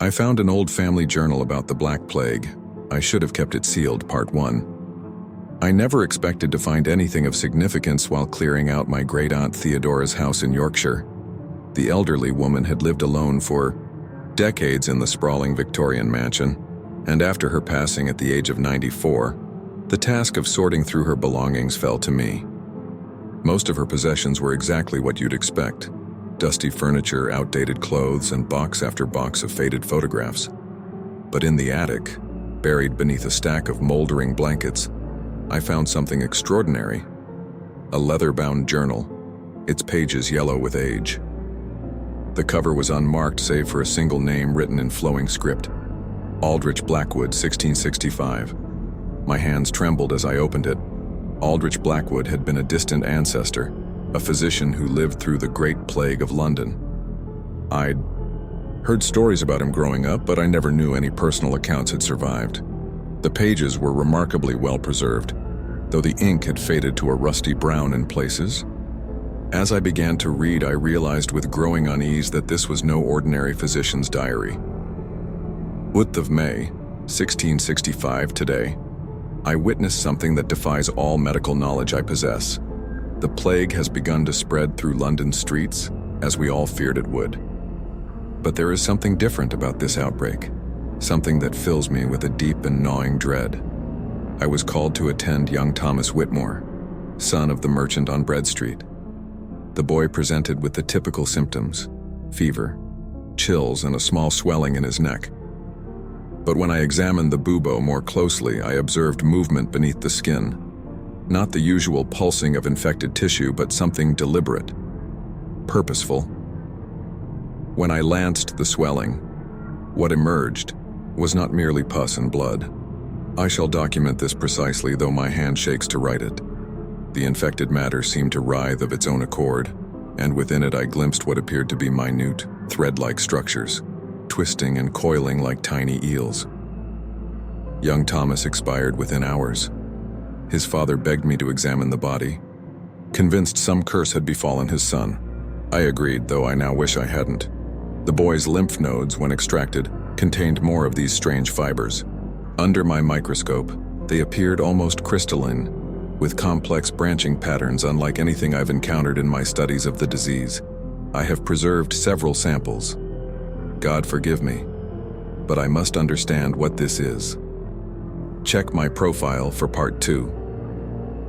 I found an old family journal about the Black Plague. I should have kept it sealed, Part 1. I never expected to find anything of significance while clearing out my great-aunt Theodora's house in Yorkshire. The elderly woman had lived alone for decades in the sprawling Victorian mansion, and after her passing at the age of 94, the task of sorting through her belongings fell to me. Most of her possessions were exactly what you'd expect: dusty furniture, outdated clothes, and box after box of faded photographs. But in the attic, buried beneath a stack of moldering blankets, I found something extraordinary. A leather-bound journal, its pages yellow with age. The cover was unmarked save for a single name written in flowing script: Aldrich Blackwood, 1665. My hands trembled as I opened it. Aldrich Blackwood had been a distant ancestor, a physician who lived through the Great Plague of London. I'd heard stories about him growing up, but I never knew any personal accounts had survived. The pages were remarkably well preserved, though the ink had faded to a rusty brown in places. As I began to read, I realized with growing unease that this was no ordinary physician's diary. 8th of May, 1665, today, I witnessed something that defies all medical knowledge I possess. The plague has begun to spread through London's streets, as we all feared it would. But there is something different about this outbreak, something that fills me with a deep and gnawing dread. I was called to attend young Thomas Whitmore, son of the merchant on Bread Street. The boy presented with the typical symptoms: fever, chills, and a small swelling in his neck. But when I examined the bubo more closely, I observed movement beneath the skin. Not the usual pulsing of infected tissue, but something deliberate, purposeful. When I lanced the swelling, what emerged was not merely pus and blood. I shall document this precisely, though my hand shakes to write it. The infected matter seemed to writhe of its own accord, and within it I glimpsed what appeared to be minute, thread-like structures, twisting and coiling like tiny eels. Young Thomas expired within hours. His father begged me to examine the body, convinced some curse had befallen his son. I agreed, though I now wish I hadn't. The boy's lymph nodes, when extracted, contained more of these strange fibers. Under my microscope, they appeared almost crystalline, with complex branching patterns unlike anything I've encountered in my studies of the disease. I have preserved several samples. God forgive me, but I must understand what this is. Check my profile for Part 2.